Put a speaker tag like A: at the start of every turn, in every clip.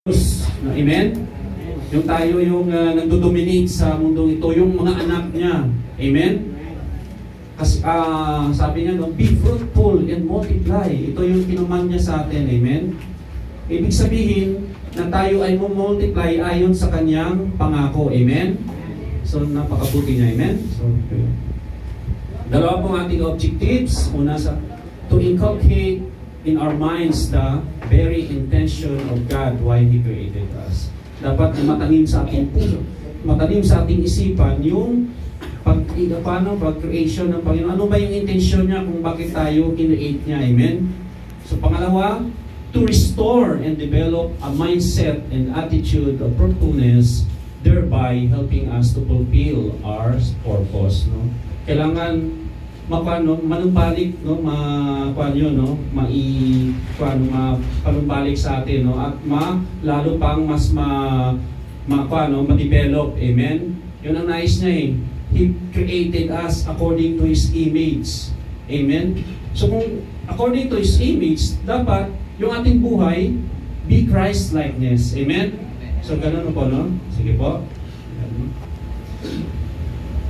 A: Amen? Yung tayo yung nagdo-dominate sa mundong ito, yung mga anak niya. Amen? Kasi sabi niya, no, be fruitful and multiply. Ito yung kinuman niya sa atin. Amen? Ibig sabihin na tayo ay multiply ayon sa kanyang pangako. Amen? So, napakabuti niya. Amen? So, okay. Dalawa pong ating objectives. Una to inculcate in our minds the very intention of God why He created us. Dapat matanim sa ating puso, matanim sa ating isipan yung pag-creation ng Panginoon. Ano ba yung intention niya kung bakit tayo create niya? Amen? So pangalawa, to restore and develop a mindset and attitude of fruitfulness, thereby helping us to fulfill our purpose. No? Kailangan manumbalik, no, mapanumbalik sa atin, no, at lalo pang mas ma-develop. Amen? Yun ang nais niya eh. He created us according to His image. Amen? So kung according to His image, dapat yung ating buhay be Christ-likeness. Amen? So ganun po, no? Sige po.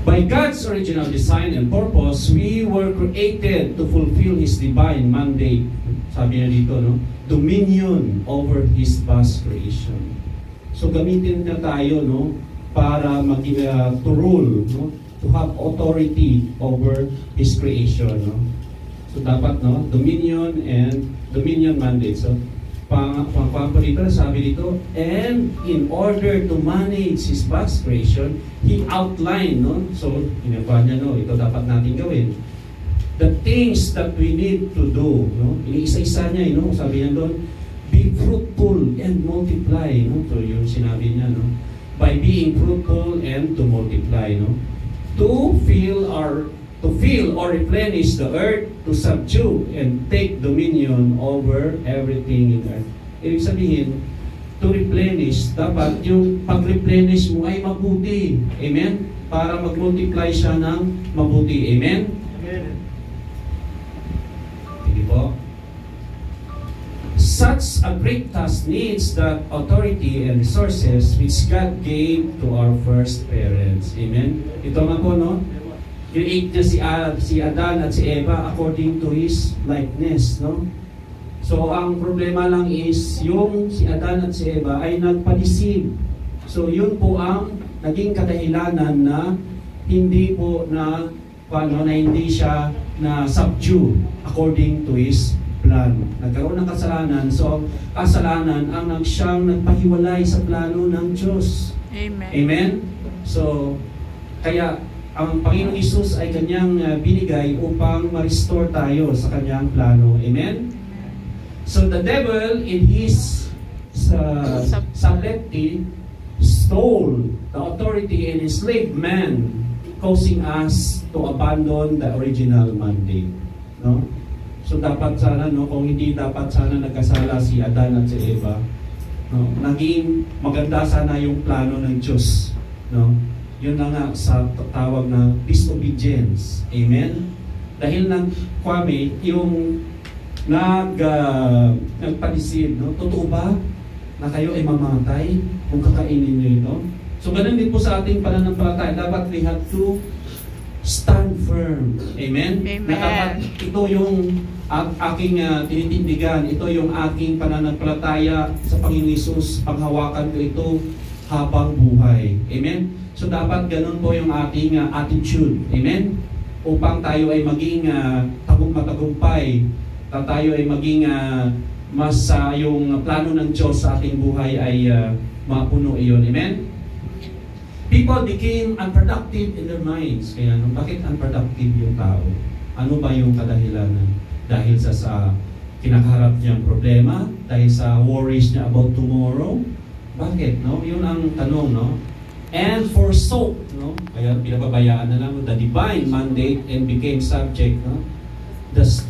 A: By God's original design and purpose, we were created to fulfill His divine mandate. Sabi niya dito, no? Dominion over His vast creation. So gamitin na tayo, no? Para to rule, no? To have authority over His creation, no? So dapat, no? Dominion mandate. So pangpampo dito, sabi dito, and in order to manage His vast creation, He outlined, no? So, inakuha niya, no? Ito dapat natin gawin. The things that we need to do, no? Iniisa-isa niya, no? Sabi niya doon, be fruitful and multiply, no? So, yung sinabi niya, no? By being fruitful and to multiply, no? To fill or replenish the earth, to subdue and take dominion over everything in earth. Ibig sabihin, to replenish, dapat yung pag-replenish mo ay mabuti. Amen? Para mag-multiply siya ng mabuti. Amen? Amen. Sige po. Such a great task needs that authority and resources which God gave to our first parents. Amen? Ito nga po, no? Create niya si Adan at si Eva according to His likeness, no? So, ang problema lang is, yung si Adan at si Eva ay nagpa-deceive. So, yun po ang naging kadahilanan na hindi po na hindi siya na subdue according to His plan. Nagkaroon ng kasalanan. So, kasalanan ang siyang nagpahiwalay sa plano ng Diyos. Amen. Amen? So, kaya ang Panginoong Hesus ay kanyang binigay upang ma-restore tayo sa kanyang plano. Amen? So the devil in his subtlety stole the authority and enslaved man, causing us to abandon the original mandate. No? So dapat sana, no, kung hindi dapat sana nagkasala si Adan at si Eva, no, naging maganda sana yung plano ng Diyos. No? Yun na nga sa tawag na disobedience. Amen? Dahil yung nagpa-deceive, no? Totoo ba na kayo ay mamamatay kung kakainin nyo ito? So, ganun din po sa ating pananampalataya. Dapat we have to stand firm. Amen?
B: Amen.
A: Dapat ito yung aking tinitindigan. Ito yung aking pananampalataya sa Panginoong Hesus. Panghawakan ko ito habang buhay. Amen? So dapat ganun po yung ating attitude. Amen? Upang tayo ay maging matagumpay. Tayo ay maging mas yung plano ng Diyos sa ating buhay ay mapuno iyon. Amen? People became unproductive in their minds. Kaya bakit unproductive yung tao? Ano ba yung kadahilanan? Dahil sa kinakaharap niyang problema? Dahil sa worries niya about tomorrow? Bakit? No? Yun ang tanong, no? And forsook, no? Kaya pinababayaan na lang the divine mandate and became subject, no?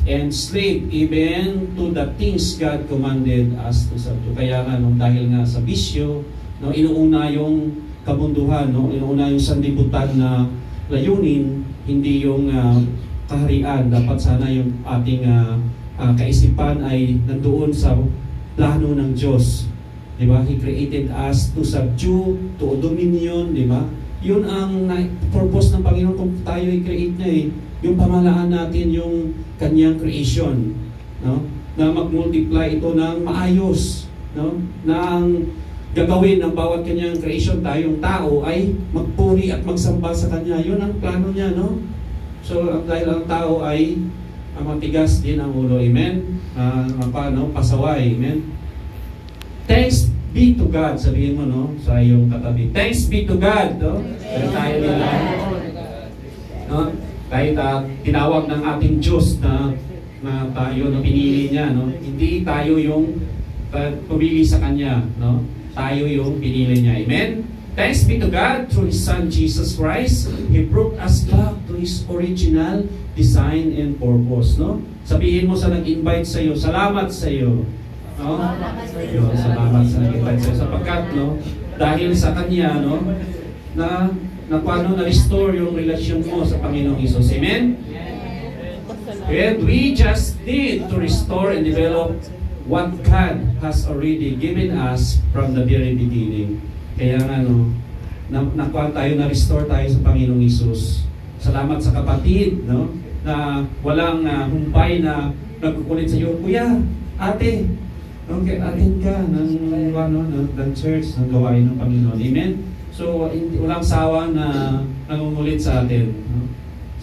A: And slave even to the things God commanded us to subdue. Kaya nga, no, dahil nga sa bisyo, no, inuuna yung kabunduhan, no? Inuuna yung sanlibutan na layunin, hindi yung kaharian. Dapat sana yung ating kaisipan ay nandoon sa plano ng Diyos. Di ba? He created us to subdue, to dominion, di ba? Yun ang purpose ng Panginoon kung tayo i-create niya eh. Yung pamahalaan natin yung kanyang creation, no? Na mag-multiply ito ng maayos, no? Na ang gagawin ng bawat kanyang creation, tayong tao ay magpuri at magsamba sa kanya. Yun ang plano niya, no? So dahil ang tao ay matigas din ang ulo, amen? Pasaway, amen? Thanks be to God, sabihin mo, no? Sa iyong katabi. Thanks be to God, no? Pero tayo nila, no? Kahit tinawag ng ating Diyos na tayo na pinili niya, no? Hindi tayo yung pumili sa Kanya, no? Tayo yung pinili niya. Amen? Thanks be to God through His Son Jesus Christ. He brought us back to His original design and purpose, no? Sabihin mo sa nag-invite sa iyo, salamat sa iyo. No? Salamat sa nag-invite sa iyo. Sapagkat, no? Dahil sa Kanya, no? Na paano na-restore yung relasyon mo sa Panginoong Hesus. Amen? And we just need to restore and develop what God has already given us from the very beginning. Kaya nga, no, tayo na-restore tayo sa Panginoong Hesus. Salamat sa kapatid, no, na walang humpay na nagkukulit sa iyo, kuya, ate, okay, atin ka ng church, ng gawain ng Panginoon. Amen? So, walang sawa na nangungulit sa atin. No?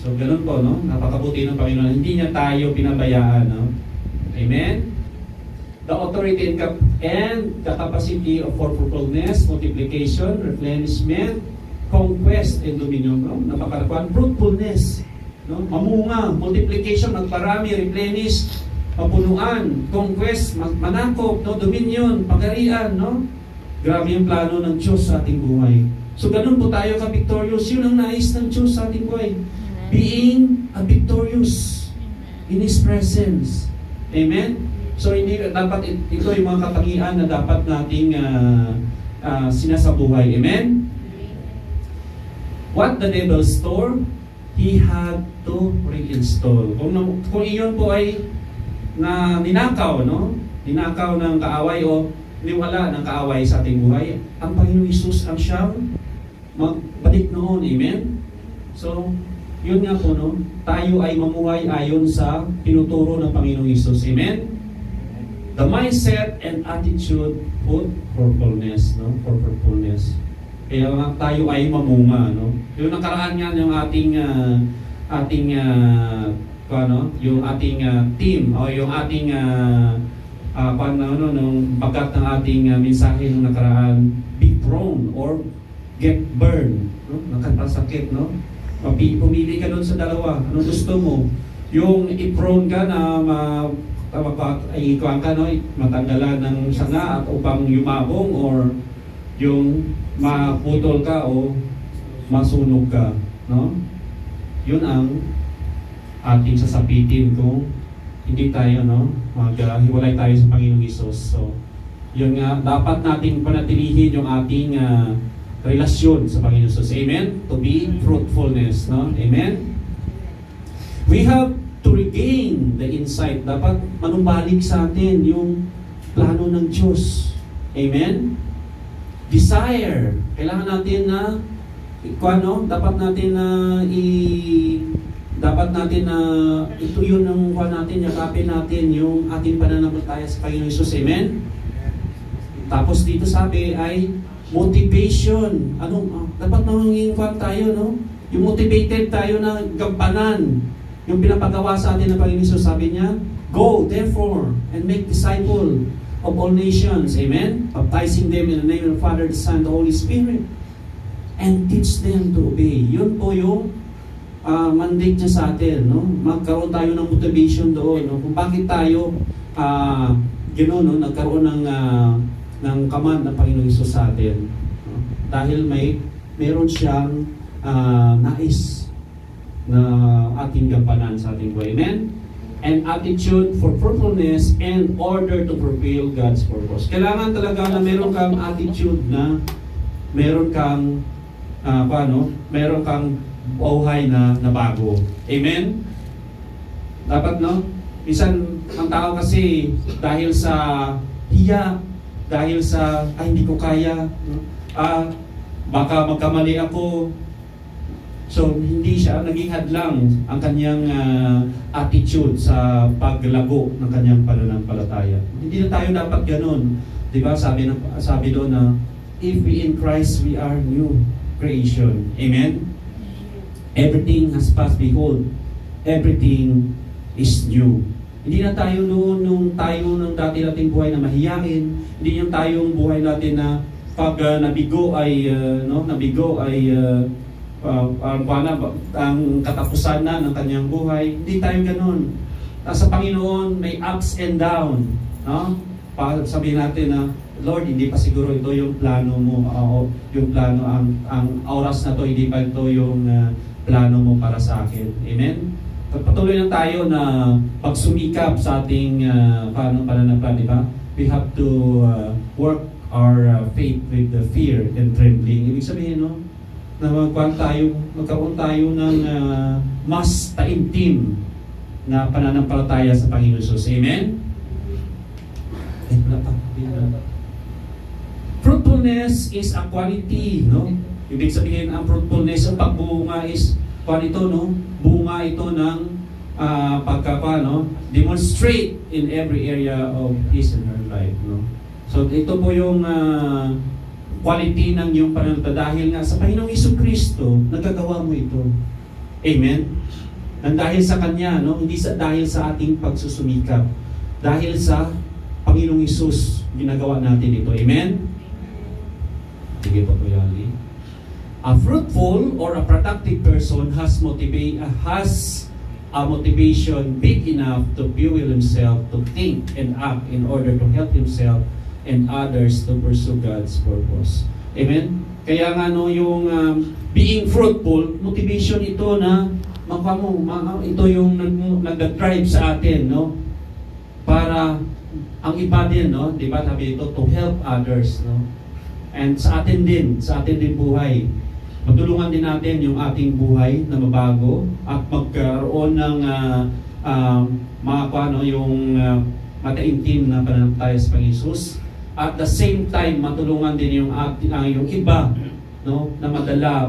A: So, ganun po, no? Napakabuti ng Panginoon. Hindi niya tayo pinabayaan, no? Amen? The authority and the capacity of for fruitfulness, multiplication, replenishment, conquest, and dominion. No? Napakalakuan, fruitfulness. No? Mamunga, multiplication, magparami, replenish, mapunuan, conquest, manakop, no? Dominion, pagarian, no? Grabe yung plano ng Diyos sa ating buhay. So ganun po tayo ka-victorious. Yun ang nais ng Diyos sa ating buhay. Being a victorious in His presence. Amen? So hindi dapat ito yung mga katangian na dapat nating sinasabuhay. Amen? What the devil stole, he had to reinstall. Kung iyon po ay ninakaw, no? Ninakaw ng kaaway o niwala ng kaaway sa ating buhay, ang Panginoong Hesus ang siyang magbalik noon. Amen? So, yun nga po, no? Tayo ay mamuhay ayon sa tinuturo ng Panginoong Hesus. Amen? The mindset and attitude for fruitfulness, no? For fruitfulness. Kaya nga tayo ay mamunga, no? Yung nakaraan nga yung ating yung ating team o yung ating nung bagat ng ating mensahe nung nakaraan, be prone or get burned, no? Nakakasakit, no? Pumili ka doon sa dalawa. Anong gusto mo? Yung i-prone ka na matanggalan ng sanga at upang yumabong, or yung maputol ka o masunog ka, no? Yun ang ating sasapitin kung hindi tayo, no, maghiwalay tayo sa Panginoong Hesus. So, yun nga, dapat nating panatilihin yung ating relasyon sa Panginoong Hesus. Amen? To be fruitfulness, no? Amen? We have to regain the insight. Dapat manumbalik sa atin yung plano ng Diyos. Amen? Desire. Kailangan natin na dapat natin na ito yun ang natin, yakapin natin yung ating pananampalataya sa Panginoong Hesus. Amen? Tapos dito sabi ay motivation. Dapat nangingin tayo, no? Yung motivated tayo na gampanan yung pinapagawa sa atin ng Panginoong Hesus. Sabi niya, go therefore and make disciple of all nations. Amen? Baptizing them in the name of the Father, the Son, the Holy Spirit, and teach them to obey. Yun po yung mandate niya sa atin, no? Magkaroon tayo ng motivation doon, no? Kung bakit tayo no? Nagkaroon ng command ng Panginoong Hesus sa atin, no? Dahil meron siyang nais na ating gampanan sa ating buhay. Amen? And attitude for fruitfulness in order to fulfill God's purpose. Kailangan talaga na meron kang attitude na meron kang meron kang buhay na bago. Amen? Dapat, no? Minsan, ang tao kasi dahil sa hiya, dahil sa, hindi ko kaya, no? Baka magkamali ako. So, hindi siya naging hadlang ang kanyang attitude sa paglago ng kanyang pananampalataya. Hindi na tayo dapat ganun. Diba? Sabi doon na, if we in Christ, we are new creation. Amen? Everything has passed. Behold, everything is new. Hindi na tayo noon nung tayo ng dati nating buhay na mahiyain. Hindi yung tayong buhay natin na pag nabigo ay ang katapusan na ng kanyang buhay. Hindi tayo ganun. Sa Panginoon may ups and down, no? Sabihin natin na, Lord, hindi pa siguro ito yung plano mo, yung plano, ang oras na to, hindi pa ito yung plano mo para sa akin. Amen? Patuloy lang tayo na pagsumikap sa ating pananampalataya, di ba? We have to work our faith with the fear and trembling. Ibig sabihin, no? Na magkaroon tayo ng mas taimtim na pananampalataya sa Panginoon Jesus. Amen? Fruitfulness is a quality, no? Ibig sabihin, ang fruitfulness, ang pagbunga is ito, no? Bunga ito ng demonstrate in every area of his and her life, no? So ito po yung quality ng iyong pananampalataya dahil nga sa Panginoong Jesucristo nagagawa mo ito. Amen? Nang dahil sa Kanya, no? Hindi dahil sa ating pagsusumikap. Dahil sa Panginoong Hesus ginagawa natin ito. Amen? Sige po, Kuya Ali. A fruitful or a productive person has a motivation big enough to fuel himself to think and act in order to help himself and others to pursue God's purpose. Amen? Kaya nga yung being fruitful, motivation ito na ito yung nag-drive sa atin, no? Para ang iba din, no? Di ba sabi ito, to help others, no? And sa atin din buhay. Matulungan din natin yung ating buhay na mabago at magkaroon ng mataimtim na pananampalataya sa Panginoon Hesus. At the same time, matulungan din yung iba, no, na madala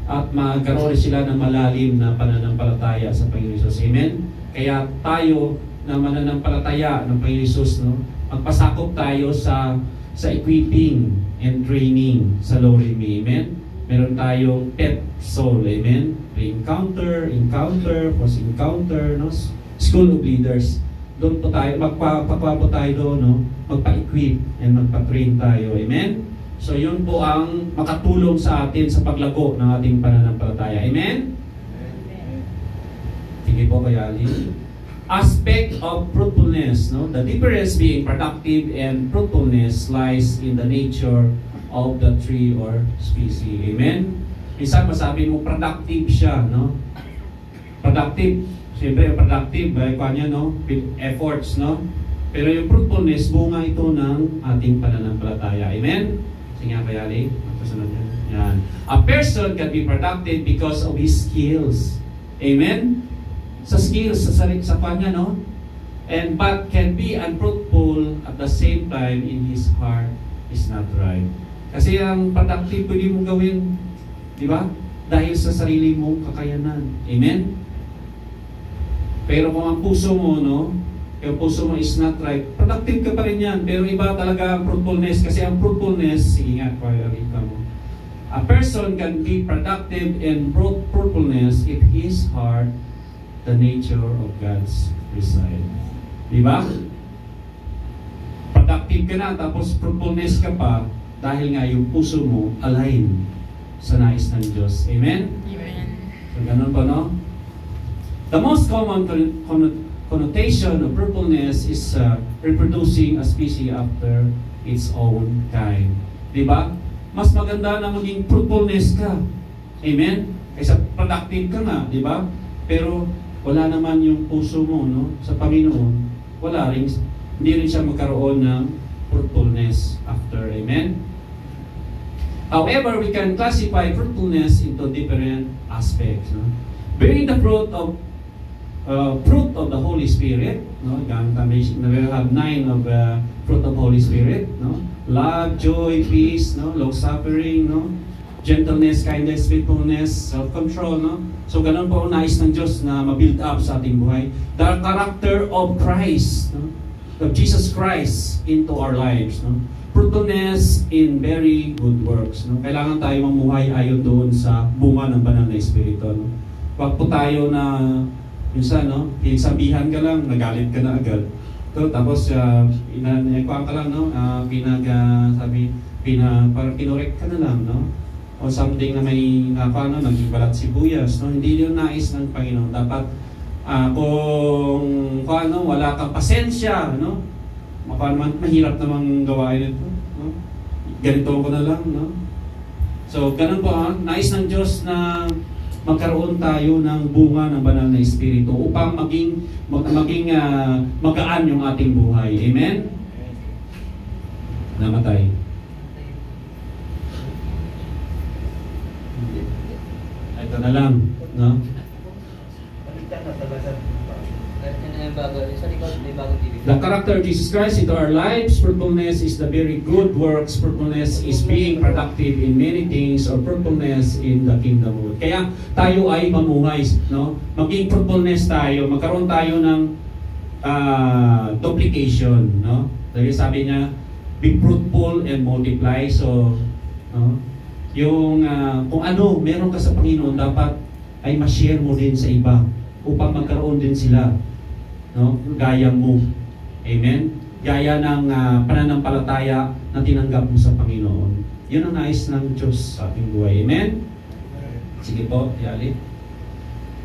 A: at magkaroon sila ng malalim na pananampalataya sa Panginoon Hesus. Amen? Kaya tayo na mananampalataya ng Panginoon Hesus, no, magpasakop tayo sa equipping and training sa Lorime. Amen? Meron tayong pet soul. Amen? Pre-encounter, encounter, post-encounter, no? School of leaders. Doon po tayo, magpapapo tayo doon, no? Magpa-equip and magpa-train tayo. Amen? So yun po ang makatulong sa atin sa paglago ng ating pananampalataya. Amen? Sige po, Kuya Ali. Aspect of fruitfulness, no? The difference being productive and fruitfulness lies in the nature of the tree or species. Amen? Minsan masabi mo productive siya, no? Productive. Siyempre productive, kanya, no? With efforts, no? Pero yung fruitfulness, bunga ito ng ating pananampalataya. Amen? Sige nga, Kuya Ali. Kasunod yan. Yan. A person can be productive because of his skills. Amen? Sa skills, sa kanya, no? But can be unfruitful at the same time in his heart is not right. Kasi ang productive pwede mong gawin, di ba? Dahil sa sarili mong kakayanan. Amen? Pero kung ang puso mo, no? Yung puso mo is not right, productive ka pa rin yan. Pero iba talaga ang fruitfulness. Kasi ang fruitfulness, sige nga, pag-alita mo. A person can be productive and fruitfulness if his heart the nature of God's reside. Diba? Productive ka na, tapos fruitfulness ka pa, dahil nga yung puso mo align sa nais ng Diyos. Amen?
B: Amen.
A: So, ganun po, no? The most common connotation of fruitfulness is reproducing a species after its own kind. Diba? Mas maganda na maging fruitfulness ka. Amen? Kaysa productive ka nga, diba? Pero wala naman yung puso mo, no? Sa Panginoon, hindi rin siya magkaroon ng fruitfulness after. Amen? However, we can classify fruitfulness into different aspects. No? Bearing the fruit of fruit of the Holy Spirit, no? We have 9 of fruit of Holy Spirit, no? Love, joy, peace, no? Long-suffering, no? Gentleness, kindness, faithfulness, self-control, no? So ganun po ang nais ng Diyos na ma-build up sa ating buhay. The character of Christ, no? Of Jesus Christ into our lives, no? Fruitfulness in very good works, no? Kailangan tayo mamuhay ayon doon sa bunga ng banal na Espiritu, no? Wag po tayo na minsan, no? Sabihan ka lang, nagalit ka na agad. So, tapos inanekuan ka lang, no? Parang kinorek ka na lang, no? O something na may naging balat sibuyas, no? Hindi yun nais ng Panginoon. Dapat kung wala kang pasensya, no? Mahirap namang gawain ito, no? Ganito ko na lang, no? So, ganun po, nais ng Diyos na magkaroon tayo ng bunga ng banal na Espiritu upang maging magaan yung ating buhay. Amen? Namatay. Ito na lang, no? The character of Jesus Christ into our lives. Fruitfulness is the very good works. Fruitfulness is being productive in many things, or fruitfulness in the kingdom of God. Kaya tayo ay mamuhay, no? Maging fruitfulness tayo, magkaroon tayo ng duplication, no? Dahil sabi niya, be fruitful and multiply. So, no? Yung kung ano meron ka sa Panginoon, dapat ay ma-share mo din sa iba upang magkaroon din sila, no? Gaya mo. Amen? Gaya ng pananampalataya na tinanggap mo sa Panginoon. Yun ang nais ng Diyos sa ating buhay. Amen? Sige po, Yali.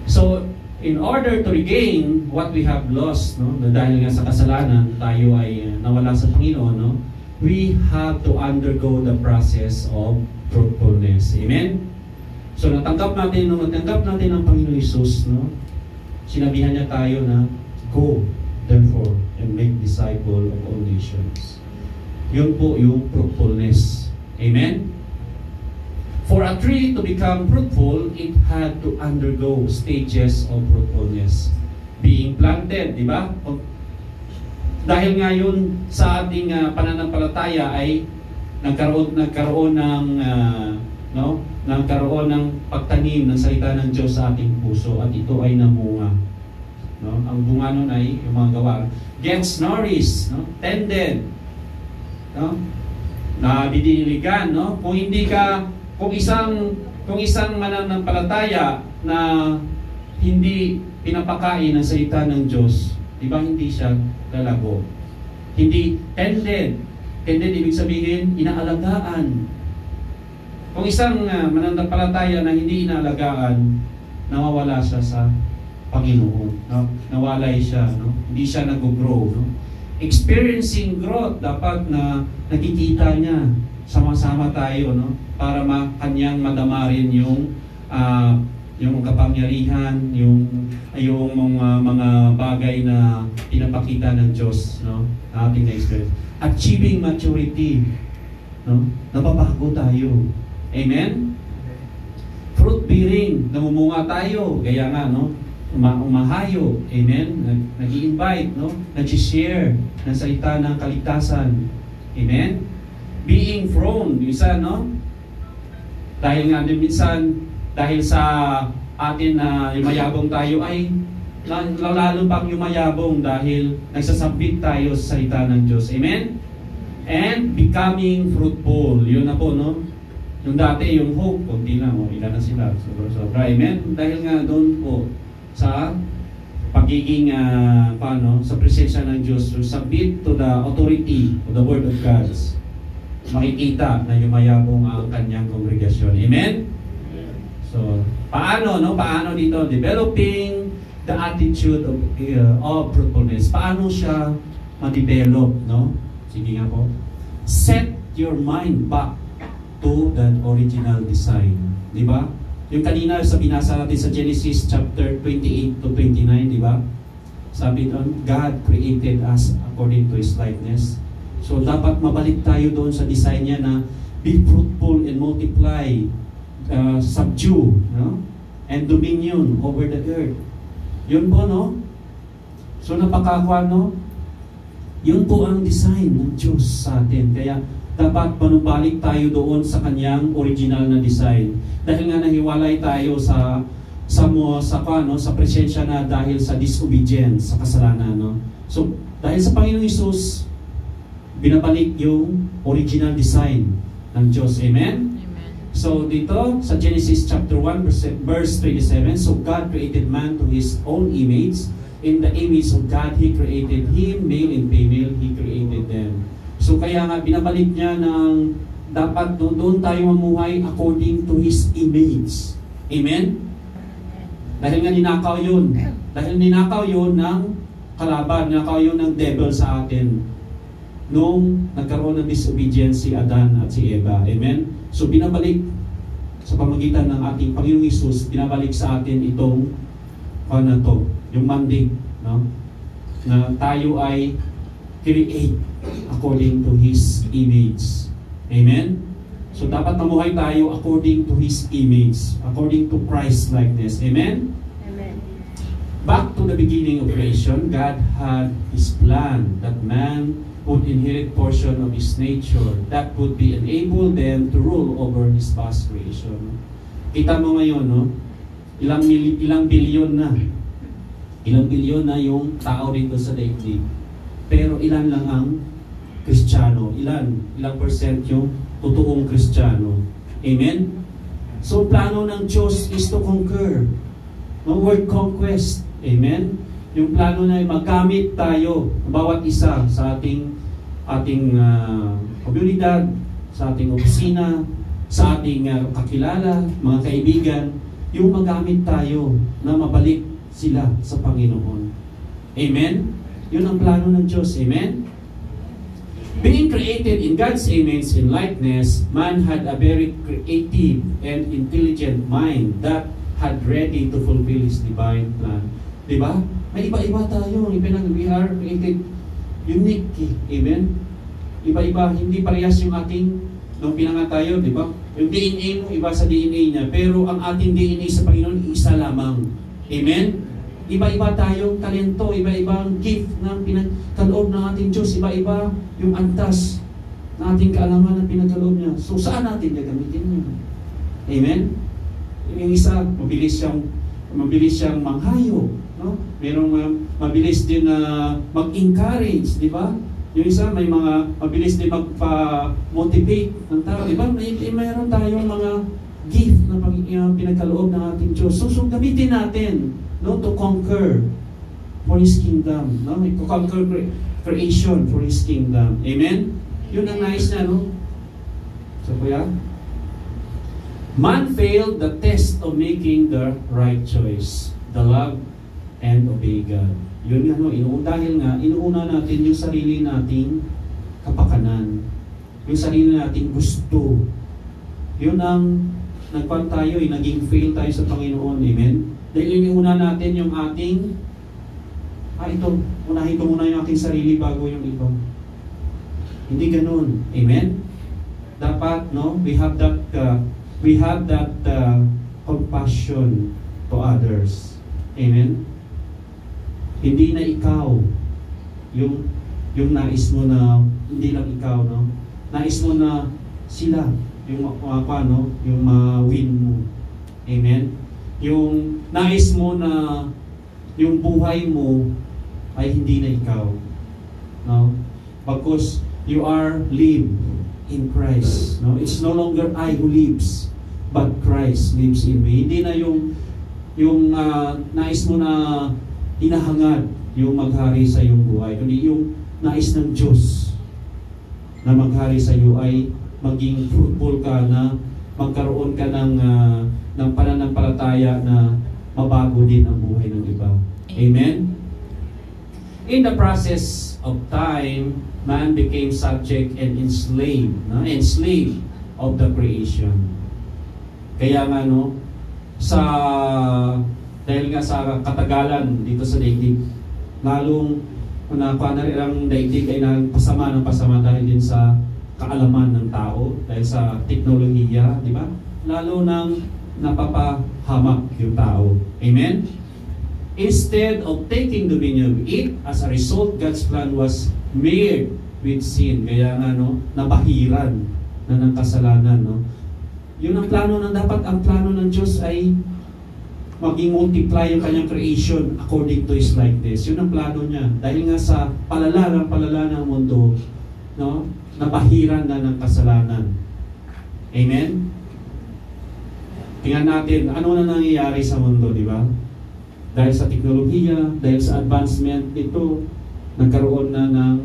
A: So, in order to regain what we have lost, no? Dahil nga sa kasalanan, tayo ay nawala sa Panginoon, no? We have to undergo the process of fruitfulness. Amen? So, nung natanggap natin ang Panginoon Jesus, no? Sinabihan niya tayo na, go, therefore, and make disciple of all nations. Yun po yung fruitfulness. Amen? For a tree to become fruitful, it had to undergo stages of fruitfulness. Being planted, di ba? Dahil ngayon sa ating pananampalataya ay nagkaroon ng pagtanim ng salita ng Diyos sa ating puso, at ito ay namunga. No? Ang bunga nun ay yung mga gawa. Gets nourished, no? Tended, no? Nabidiligan, no? Kung isang mananampalataya na hindi pinapakain ng salita ng Diyos, di ba hindi siya lalago? Hindi tended. Tended ibig sabihin inaalagaan. Kung isang mananampalataya na hindi inaalagaan, nawawala siya sa Panginoon, no? Nawalay siya, no? Hindi siya nag-grow, no? Experiencing growth, dapat na nakikita niya, sama-sama tayo, no? Para kanyang madamarin yung kapangyarihan, yung mga bagay na pinapakita ng Diyos, no? Ating na-experience. Achieving maturity, no? Nababago tayo. Amen? Fruit bearing, namumunga tayo, kaya nga, no? Umahayo, amen? Nag-i-invite, no? Nag-share ng salita ng kaligtasan. Amen? Being thrown, isa, no? Dahil nga din minsan, dahil sa atin na yumayabong tayo, ay lalo pang yumayabong dahil nagsasabit tayo sa salita ng Diyos. Amen? And becoming fruitful. Yun na po, no? Yung dati, yung hope, kunti lang, ilan na sila. Sobra. Amen? Dahil nga doon po, sa pagiging sa presensya ng Diyos, to submit to the authority of the Word of God, makikita na yumayabong ang kanyang kongregasyon. Amen? So, paano dito? Developing the attitude of fruitfulness. Paano siya ma-develop, no? Sige nga po. Set your mind back to that original design. Di ba? Yung kanina sa binasa natin sa Genesis chapter 28 to 29, di ba? Sabi doon, God created us according to His likeness. So dapat mabalik tayo doon sa design niya na be fruitful and multiply, subdue, no? And dominion over the earth. Yun po, no? So napakakwa, no? Yun po ang design ng Diyos sa atin. Kaya dapat panubalik tayo doon sa kanyang original na design. Dahil nga nahiwalay tayo sa presensya na dahil sa disobedience, sa kasalanan, no? So, dahil sa Panginoong Hesus, binabalik yung original design ng Diyos. Amen? So dito sa Genesis chapter 1 verse 27, so God created man to His own image, in the image of God He created him, male and female He created them. So kaya nga binabalik niya ng dapat doon tayo mamuhay according to His image. Amen? Dahil nga ninakaw yun. Dahil ninakaw yun ng kalaban, ninakaw yun ng devil sa atin nung nagkaroon ng disobedience si Adan at si Eva. Amen? So binabalik sa pamagitan ng ating Panginoong Hesus, binabalik sa atin itong yung mandate, no? Na tayo ay create according to His image. Amen? So dapat mamuhay tayo according to His image, according to Christ's likeness. Amen?
B: Amen.
A: Back to the beginning of creation, God had His plan that man would inherit portion of His nature that would be enable them to rule over His vast creation. Kita mo ngayon, no? Ilang bilyon na yung tao dito sa daigdig. Pero ilan lang ang Kristiyano? Ilang percent yung totoong Kristiyano? Amen? So plano ng Diyos is to conquer. No word conquest. Amen? Yung plano na magamit tayo, bawat isa sa ating komunidad, sa ating opisina, sa ating kakilala, mga kaibigan, yung magamit tayo na mabalik sila sa Panginoon. Amen? Yun ang plano ng Diyos. Amen? Being created in God's image and likeness, man had a very creative and intelligent mind that had ready to fulfill His divine plan. Diba? May iba-iba tayo. We are created unique. Amen? Iba-iba. Hindi parehas yung ating nung pinanganak tayo, di ba? Yung DNA mo, iba sa DNA niya. Pero ang ating DNA sa Panginoon, isa lamang. Amen? Iba-iba tayong talento, iba-ibang gift na pinagkaloob ng ating Diyos. Iba-iba yung antas na ating kaalaman na pinagkaloob niya. So, saan natin gagamitin niya? Amen? Yung isa, mabilis siyang manghayo. No? Merong mabilis din na mag-encourage, di ba? Yung isa, may mga mabilis din magpa-motivate ng tao. Di ba? Mayroon tayong mga gift na pinagkaloob ng ating Diyos. So gamitin natin, no, to conquer for His kingdom. No? To conquer creation for His kingdom. Amen? Yun ang nais niya, no? So, kuya? Man failed the test of making the right choice. The love and obey God. Yun nga, no, dahil nga, inuuna natin yung sarili nating kapakanan. Yung sarili nating gusto. Yun ang nagpan tayo, naging fail tayo sa Panginoon. Amen? Dahil inuuna natin yung ating unahin ko muna yung ating sarili bago yung iba. Hindi ganun. Amen? Dapat, no, we have that compassion to others. Amen? Hindi na ikaw yung nais mo na hindi lang ikaw, no? Nais mo na sila yung yung ma-win mo. Amen? Yung nais mo na yung buhay mo ay hindi na ikaw. No? Because you are live in Christ. No? It's no longer I who lives, but Christ lives in me. Hindi na yung nais mo na hinahangad yung maghari sa iyong buhay, kundi yung nais ng Diyos na maghari sa iyo ay maging fruitful ka, na magkaroon ka ng pananampalataya na mabago din ang buhay ng iba. Amen? In the process of time, man became subject and enslaved, enslaved of the creation. Kaya nga, no, dahil nga sa katagalan dito sa daigdig, lalong ang daigdig ay pasama ng pasama dahil din sa kaalaman ng tao, dahil sa teknolohiya, di ba? Lalo nang napapahamak yung tao. Amen? Instead of taking dominion of it, as a result, God's plan was marred with sin. Kaya nga, no, nabahiran na ng kasalanan, no. Yun ang plano ng dapat, ang plano ng Diyos ay maging multiply yung kanyang creation according to His likeness. Yun ang plano niya. Dahil nga sa palala ng mundo, no, nabahiran na ng kasalanan. Amen? Tingnan natin, ano na nangyayari sa mundo, di ba? Dahil sa teknolohiya, dahil sa advancement ito, nagkaroon na ng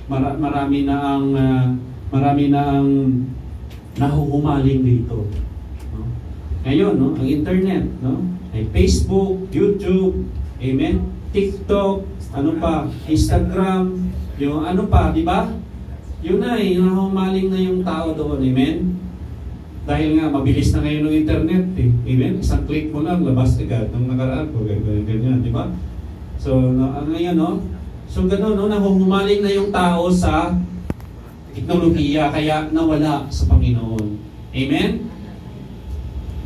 A: marami na ang nahuhumaling dito. No? Ngayon, no, ang internet, no? Ay Facebook, YouTube, amen? TikTok, ano pa, Instagram, yung ano pa, di ba? Yun na nahuhumaling na yung tao doon, amen? Dahil nga, mabilis na ngayon ng internet, eh. Amen? Isang click mo lang, labas agad. Nung nakaraan ko, ganyan, di ba? So, ngayon, no? So, gano'n, no? Nahuhumaling na yung tao sa teknolohiya, kaya nawala sa Panginoon. Amen?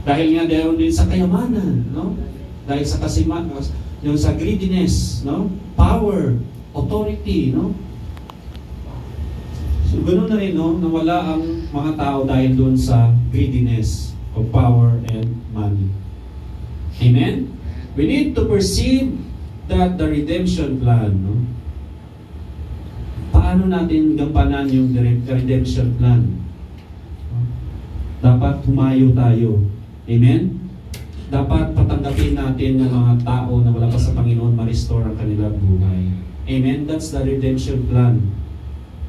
A: Dahil nga, dahil din sa kayamanan, no? Dahil sa yung sa greediness, no? Power, authority, no? So, gano'n na rin, no? Nawala ang mga tao dahil doon sa greediness of power and money. Amen? We need to perceive that the redemption plan, no? Paano natin gampanan yung redemption plan? Dapat humayo tayo. Amen? Dapat patanggapin natin ng mga tao na wala pa sa Panginoon, ma-restore ang kanilang buhay. Amen? That's the redemption plan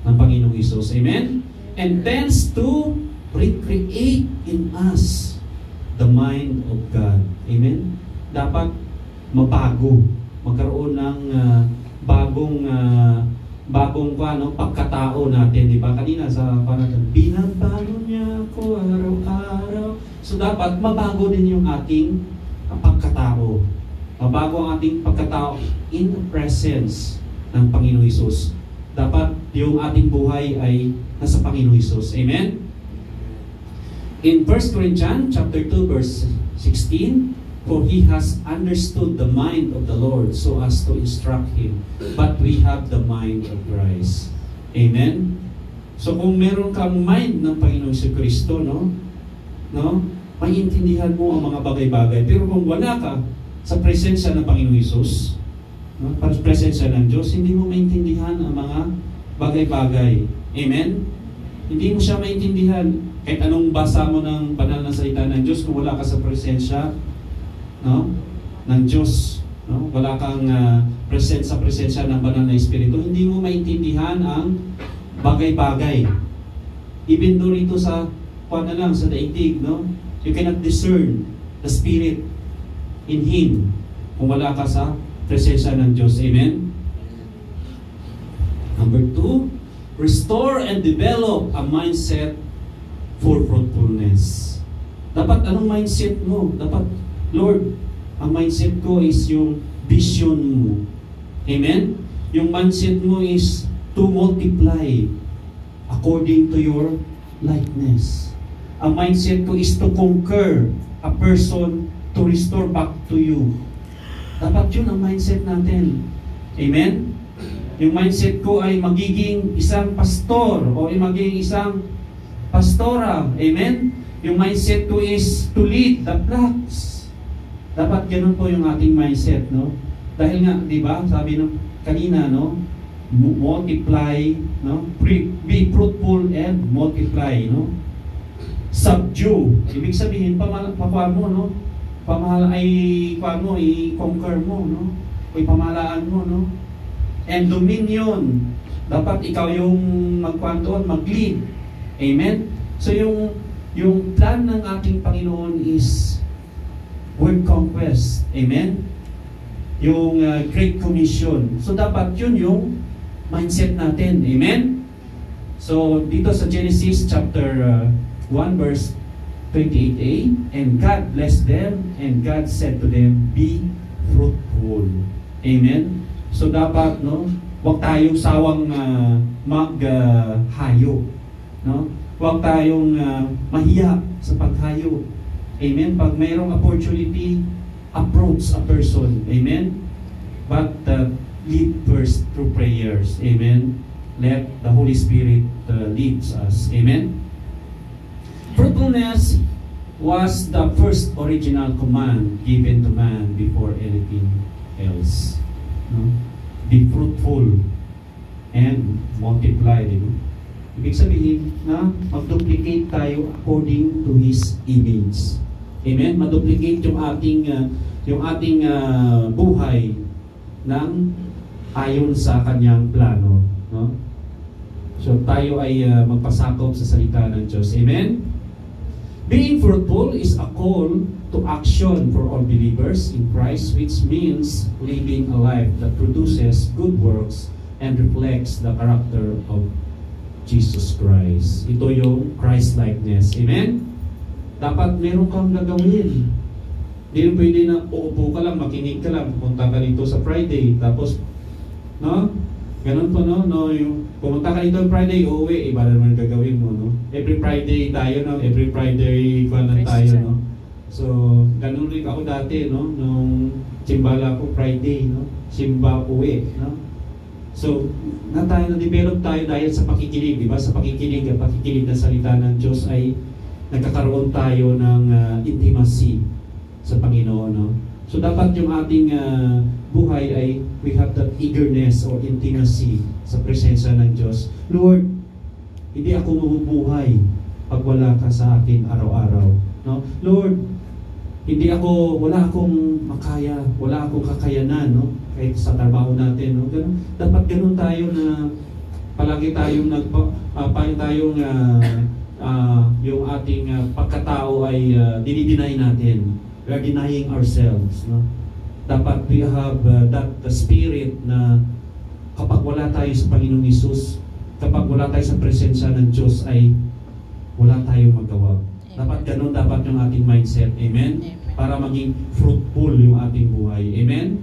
A: ng Panginoong Hesus. Amen? And tends to recreate in us the mind of God. Amen? Dapat mabago. Magkaroon ng bagong pagkatao natin. Di ba? Kanina sa panatang, binabago niya ako araw-araw. So dapat mabago din yung ating pagkatao. Mabago ang ating pagkatao in the presence ng Panginoong Hesus. Dapat yung ating buhay ay nasa Panginoong Hesus. Amen? In 1 Corinthians chapter 2 verse 16, for he has understood the mind of the Lord so as to instruct him, but we have the mind of Christ. Amen? So kung meron kang mind ng Panginoong Kristo, no, maiintindihan mo ang mga bagay-bagay. Pero kung wala ka sa presensya ng Panginoong Hesus, no, presensya ng Diyos, hindi mo maintindihan ang mga bagay-bagay. Amen? Hindi mo siya maintindihan kahit anong basa mo ng banal na salita ng Diyos kung wala ka sa presensya, no, ng Diyos, no? Wala kang sa presensya ng banal na Espiritu, hindi mo maintindihan ang bagay-bagay. Even though rito sa sa daigdig, no? You cannot discern the Spirit in Him kung wala ka sa presensya ng Diyos. Amen? Number 2, restore and develop a mindset for fruitfulness. Dapat anong mindset mo? Dapat, Lord, ang mindset ko is yung vision mo. Amen? Yung mindset mo is to multiply according to your likeness. Ang mindset ko is to conquer a person to restore back to you. Dapat yun ang mindset natin. Amen? Yung mindset ko ay magiging isang pastor o magiging isang pastora. Amen? Yung mindset ko is to lead the flocks. Dapat ganun po yung ating mindset, no? Dahil nga, di ba, sabi ng kanina, no? Multiply, no? Be fruitful and multiply, no? Subdue. Ibig sabihin, pakuha mo, no? I-conquer mo, no? O ipamahalaan mo, no? And dominion. Dapat ikaw yung mag-lead. Amen? So yung plan ng ating Panginoon is world conquest. Amen? Yung Great Commission. So dapat yun yung mindset natin. Amen? So dito sa Genesis chapter 1 verse 28a, and God blessed them, and God said to them, be fruitful. Amen? So dapat, no, huwag tayong sawang maghayo. No? Huwag tayong mahiya sa paghayo. Amen? Pag mayroong opportunity, approach a person. Amen? But lead first through prayers. Amen? Let the Holy Spirit leads us. Amen? Fruitfulness was the first original command given to man before anything else. No? Be fruitful and multiply. Ibig sabihin na mag-duplicate tayo according to His image. Amen? Ma-duplicate yung ating buhay ng ayon sa Kanyang plano. No? So tayo ay magpasakop sa salita ng Diyos. Amen? Being fruitful is a call to action for all believers in Christ, which means living a life that produces good works and reflects the character of Jesus Christ. Ito yung Christ-likeness. Amen? Dapat meron kang gagawin. Hindi rin pwede na uupo ka lang, makinig ka lang, pumunta ka dito sa Friday, tapos, no? Ganun po, no? Yung pumunta ka dito Friday, uuwi, iba naman gagawin mo, no? Every Friday tayo, no? Every Friday kanan tayo, no? So, ganun rin ako dati, no? Nung simbala ko Friday, no? Simba uwi, no? So, na-develop tayo dahil sa pakikinig, di ba? Sa pakikinig ng salita ng Diyos ay nagkakaroon tayo ng intimacy sa Panginoon, no? So, dapat yung ating buhay ay we have that eagerness or intimacy sa presensya ng Diyos. Lord, hindi ako mabubuhay pag wala ka sa akin araw-araw, no? Lord, wala akong makaya, wala akong kakayanan, no? Kahit sa trabaho natin, no? Ganun, dapat ganun tayo na palagi tayong yung ating pagkatao ay dinideny natin. We are denying ourselves, no? Dapat we have the spirit na kapag wala tayo sa Panginoong Hesus, kapag wala tayo sa presensya ng Diyos ay wala tayong magawa. Dapat ganun dapat yung ating mindset. Amen? Para maging fruitful yung ating buhay. Amen?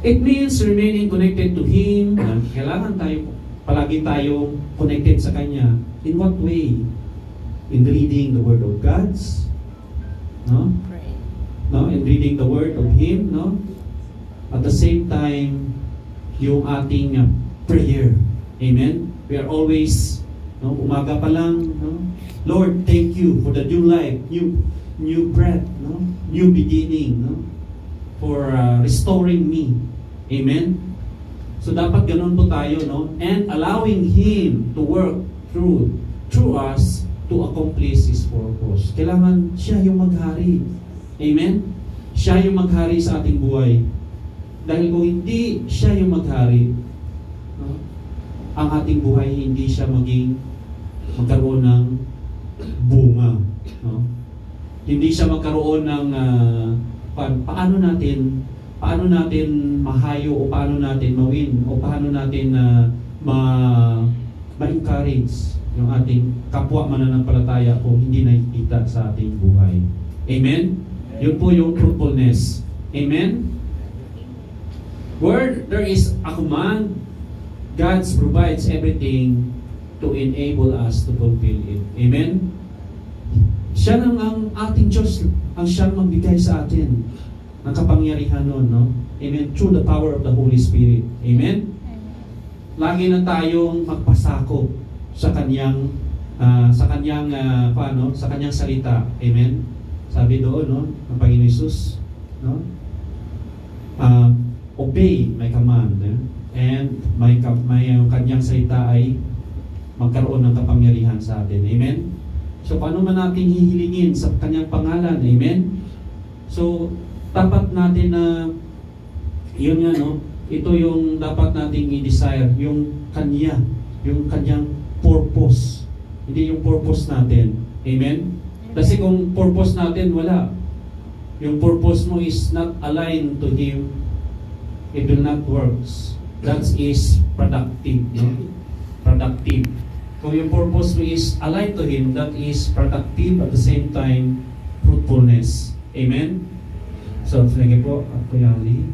A: It means remaining connected to Him. Kailangan tayo, palagi tayong connected sa Kanya. In what way? In reading the Word of God. No? No? In reading the Word of Him. No? At the same time, yung ating prayer. Amen? We are always, no? Umaga pa lang, no? Lord, thank you for the new life, new breath, no? New beginning, no? For restoring me. Amen? So dapat ganun po tayo, no? And allowing Him to work through us to accomplish His purpose. Kailangan siya yung maghari. Amen? Siya yung maghari sa ating buhay. Dahil kung hindi siya yung maghari, no? Ang ating buhay hindi siya magkaroon ng bunga, no? Hindi siya magkaroon ng paano natin mahayo o paano natin mawin o paano natin ma-encourage yung ating kapwa mananampalataya kung hindi nakikita sa ating buhay. Amen? Yun po yung fruitfulness. Amen? Where there is a command, God provides everything to enable us to fulfill it. Amen? Siya lang ang ating Diyos, ang siyang magbigay sa atin ng kapangyarihan nun, no? Amen? Through the power of the Holy Spirit. Amen? Lagi na tayong magpasakop sa kanyang salita. Amen? Sabi doon, no, ng Panginoon Hesus, no? Obey my command, and may kanyang salita ay magkaroon ng kapangyarihan sa atin. Amen? So, paano man natin hihilingin sa kanyang pangalan? Amen? So, dapat natin na yun nga, no? Ito yung dapat nating i-desire, yung kanyang purpose. Hindi yung purpose natin. Amen? Kasi kung purpose natin, wala. Yung purpose mo is not aligned to Him, it will not work. That is productive, no? Productive. Kung yung purpose mo is aligned to Him, that is productive at the same time, fruitfulness. Amen? So, sige po, Kuya Ali.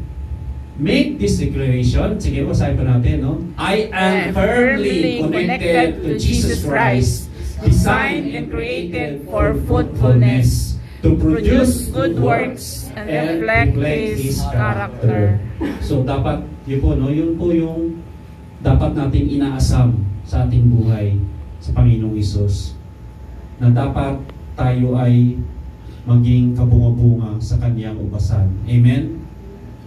A: Make this declaration. Sige po, sabi po natin, no? I am firmly connected to Jesus Christ, designed and created for fruitfulness. to produce
B: good works and reflect His character.
A: So dapat, yun po, no? Yun po yung dapat natin inaasam sa ating buhay sa Panginoong Hesus. Na dapat tayo ay maging kabunga-bunga sa Kanyang ubasan. Amen?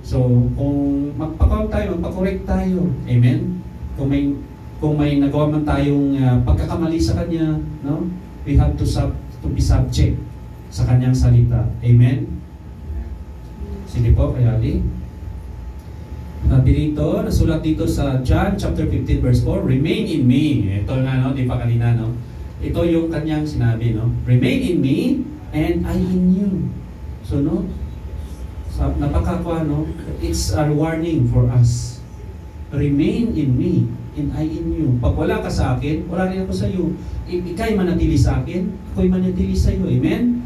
A: So, kung magpakorek tayo. Amen? Kung may nagawa man tayong pagkakamali sa Kanya, no? We have to be subject sa Kanyang salita. Amen? Sige po, kaya dito, nasulat dito sa John chapter 15 verse 4, remain in me. Ito nga, no? Di pa kanina, no? Ito yung Kanyang sinabi, no? Remain in me and I in you. So, no? Napakakwa, no? It's a warning for us. Remain in me and I in you. Pag wala ka sa akin, wala rin ako sa iyo. Ika'y manatili sa akin, ako'y manatili sa iyo. Amen?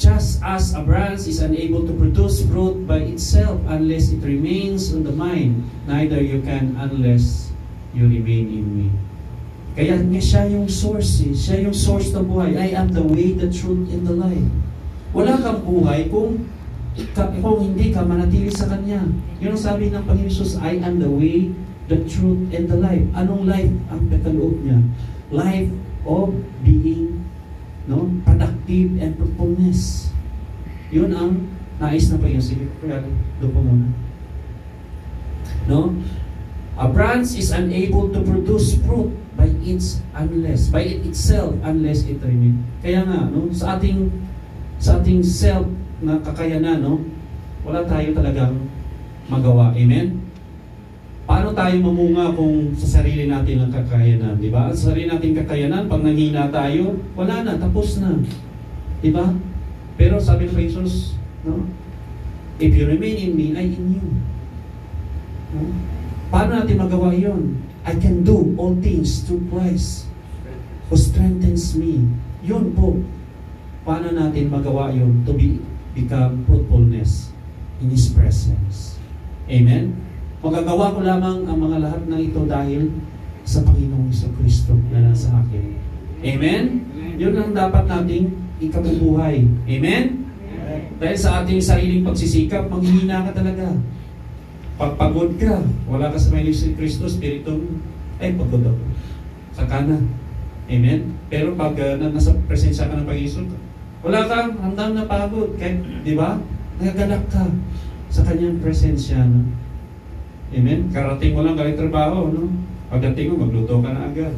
A: Just as a branch is unable to produce fruit by itself unless it remains on the vine, neither you can unless you remain in me. Kaya siya yung source, siya yung source ng buhay. I am the way, the truth, and the life. Wala kang buhay kung hindi ka manatili sa Kanya. Yun ang sabi ng Panginoon Jesus, I am the way, the truth, and the life. Anong life ang nakaloob niya? Life of being productive and fruitfulness. Yun ang nais na Panginoon. Sige, doon po muna. No? A branch is unable to produce fruit by itself unless it remains. Kaya nga, no, sa ating self na kakayanan, no, wala tayo talagang magawa. Amen? Paano tayo mamunga kung sa sarili natin ang kakayanan, di ba? Sa sarili nating kakayanan, pag nanghina tayo, wala na, tapos na. Di ba? Pero sabi ng Jesus, no? If you remain in me, I in you. No? Paano natin magawa yun? I can do all things through Christ who strengthens me. Yun po. Paano natin magawa yun? To become fruitfulness in His presence. Amen? Magagawa ko lamang ang mga lahat ng ito dahil sa Panginoong Kristo na nasa akin. Amen? Yun ang dapat nating ikabubuhay. Amen? Dahil sa ating sariling pagsisikap, manghihina ka talaga. Pagpagod ka, wala ka sa Panginoong Kristo, Espiritu, ay pagod ako. Saka na. Amen? Pero pag nasa presensya ka ng Panginoon, wala kang hanggang napagod. Kaya, di ba? Nagagalak ka sa Kanyang presensya. No? Amen? Karating mo lang galing trabaho, no? Pagdating mo, magluto ka na agad.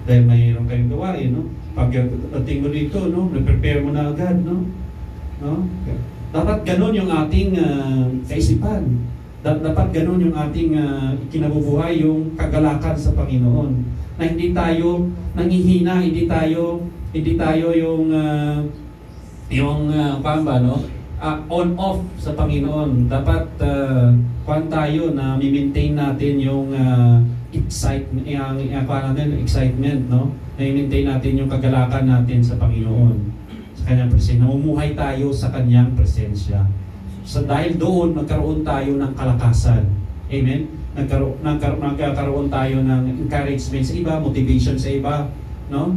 A: Dahil mayroon kayong gawain, no? Pagdating mo dito, no? Prepare mo na agad, no? Dapat ganun yung ating kaisipan. Dapat ganun yung ating kinabubuhay, yung kagalakan sa Panginoon. Na hindi tayo nangihina, hindi tayo yung paano, no? On-off sa Panginoon. Dapat tayo na mi-maintain natin yung excitement, no? Na i-maintain natin yung kagalakan natin sa Panginoon, sa Kanyang presensya. Namumuhay tayo sa Kanyang presensya. So dahil doon, nagkaroon tayo ng kalakasan. Amen? Nagkaroon tayo ng encouragement sa iba, motivation sa iba, no?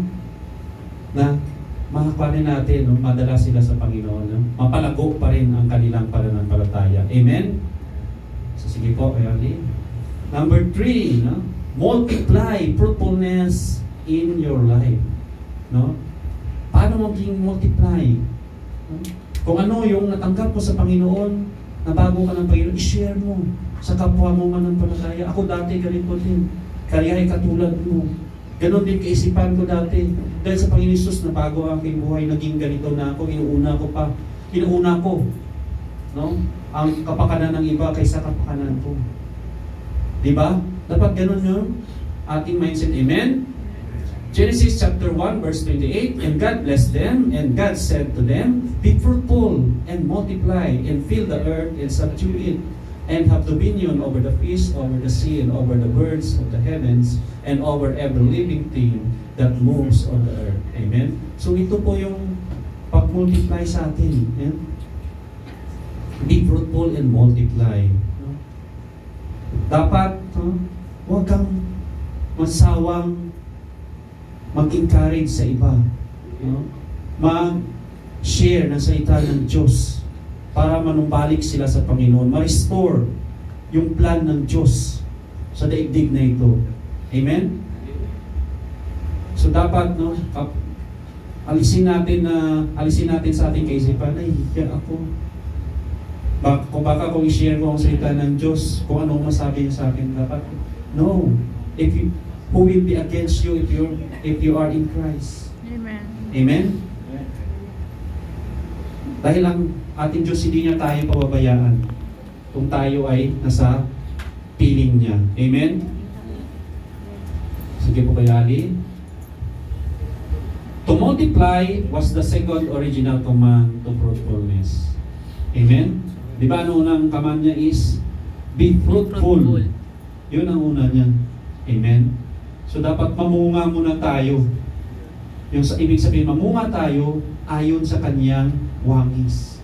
A: Na makakuhanin natin, no? Madala sila sa Panginoon, no? Mapalago pa rin ang kanilang pananampalataya. Amen? So sige po, ayali. Number 3, no? Multiply fruitfulness in your life. No? Paano maging multiply? No? Kung ano yung natanggap mo sa Panginoon, nabago ka ng Panginoon, i-share mo sa kapwa mo mananampalataya. Ako dati ganito din. Kaya ay katulad mo. Ganon din kaisipan ko dati. Dahil sa Panginoon Jesus, nabago ang aking buhay, naging ganito na ako, inuuna ko. No? Ang kapakanan ng iba kaysa kapakanan ko. Diba? Dapat ganon yung ating mindset. Amen? Genesis chapter 1 verse 28, and God blessed them, and God said to them, be fruitful and multiply and fill the earth and subdue it, and have dominion over the fish, over the sea, and over the birds of the heavens, and over every living thing that moves on the earth. Amen? So ito po yung pag-multiply sa atin. Yeah? Be fruitful and multiply. No? Dapat, huwag kang masawang mag-encourage sa iba. No? share ng salita ng Diyos para manumbalik sila sa Panginoon, ma-restore yung plan ng Diyos sa daigdig na ito. Amen? So dapat, no, alisin natin sa ating kaisipan, ay, hiya ako. Kung i-share ko ang salita ng Diyos, kung anong masabi niya sa akin, dapat, no. Who will be against you if you are in Christ?
B: Amen.
A: Amen? Dahil ang ating Diyos, hindi niya tayo pababayaan kung tayo ay nasa piling niya. Amen? Sige po kaya Ali. To multiply was the second original command to fruitfulness. Amen? Di ba ang unang command niya is, be fruitful. Yun ang una niya. Amen? So dapat mamunga muna tayo. Yung sa ibig sabihin, mamunga tayo ayon sa kanyang wangis.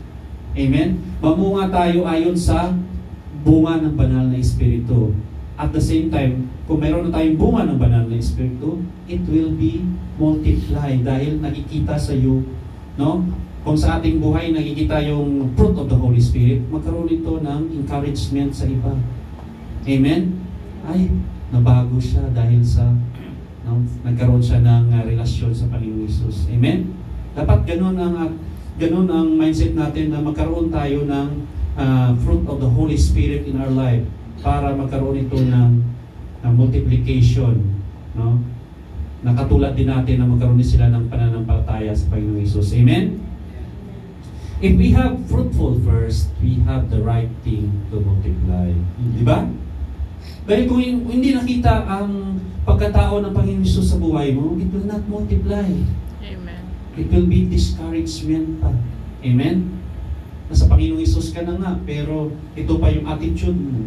A: Amen? Mamunga tayo ayon sa bunga ng banal na Espiritu. At the same time, kung mayroon na tayong bunga ng banal na Espiritu, it will be multiplied dahil nakikita sa iyo, no? Kung sa ating buhay nakikita yung fruit of the Holy Spirit, magkaroon ito ng encouragement sa iba. Amen? Ay, nabago siya dahil sa nagkaroon siya ng relasyon sa Panginoon Jesus. Amen? Dapat ganun ang mindset natin na magkaroon tayo ng fruit of the Holy Spirit in our life para magkaroon ito ng multiplication, no? Nakatulad din natin na magkaroon din sila ng pananampalataya sa Panginoon Jesus. Amen? If we have fruitful first, we have the right thing to multiply. Di ba? Pero kung hindi nakita ang pagkatao ng Panginoon Jesus sa buhay mo, it will not multiply.
B: Amen.
A: It will be discouragement pa. Amen? Nasa Panginoon Jesus ka na nga, pero ito pa yung attitude mo.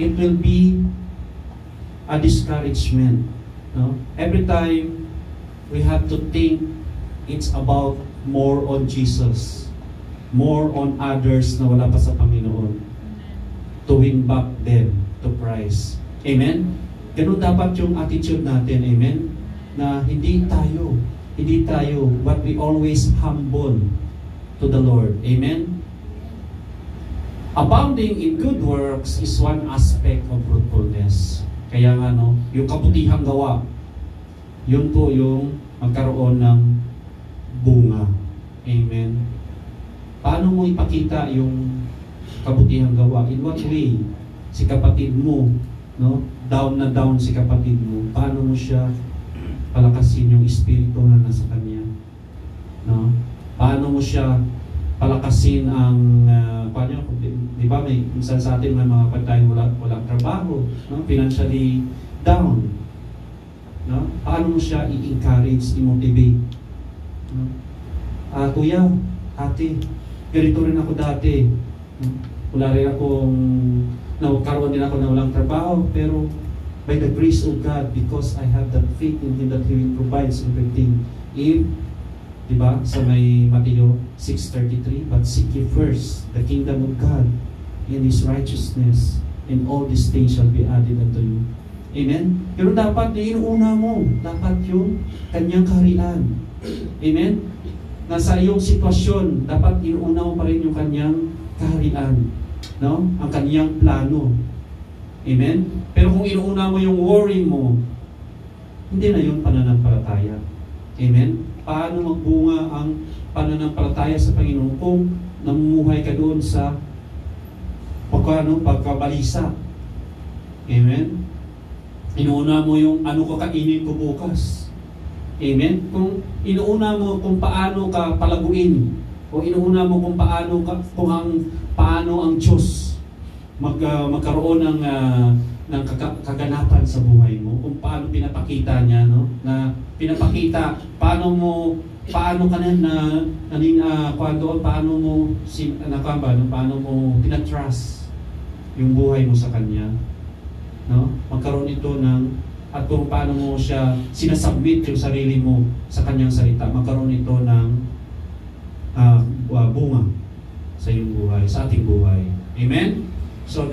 A: It will be a discouragement. No? Every time we have to think it's about more on Jesus, more on others na wala pa sa Panginoon, to win back them to Christ. Amen? Ganun dapat yung attitude natin. Amen? Na hindi tayo, but we always humble to the Lord. Amen? Abounding in good works is one aspect of fruitfulness. Kaya nga, no, yung kabutihang gawa, yun po yung magkaroon ng bunga. Amen? Paano mo ipakita yung kabutihang gawa? In what way? Si kapatid mo, no? Down na down si kapatid mo. Paano mo siya palakasin yung espiritu na nasa kanya? No? Paano mo siya palakasin ang di ba may minsan sa atin may mga kapatid walang trabaho, no? Financially down, no? Paano mo siya i-encourage, i-motivate, no? Kuya, ate, ganito rin ako dati, no? Wala rin akong nagkaroon din ako na walang trabaho, pero by the grace of God, because I have that faith in Him that He will provide everything. If diba? Sa may Mateo 6:33, but seek ye first the kingdom of God and His righteousness, and all these things shall be added unto you. Amen? Pero dapat inuuna mo, dapat yung kanyang kaharian. Amen? Nasa iyong sitwasyon, dapat inuuna mo pa rin yung kanyang kaharian, no? Ang kanyang plano. Amen? Pero kung inuuna mo yung worry mo, hindi na yun pananampalataya. Amen? Paano magbunga ang pananampalataya sa Panginoon kung namumuhay ka doon sa pagkabalisa? Amen? Inuuna mo yung ano ko kainin ko bukas. Amen? Kung inuuna mo kung paano ka palaguin, o inuuna mo kung paano ang Diyos magkaroon ng kaganapan sa buhay mo, kung paano pinapakita niya, no? Na pinapakita paano mo pinatrust yung buhay mo sa kanya, no? Magkaroon ito ng, at kung paano mo siya sinasubmit yung sarili mo sa kanyang salita, magkaroon ito ng bunga sa iyong buhay, sa ating buhay. Amen? So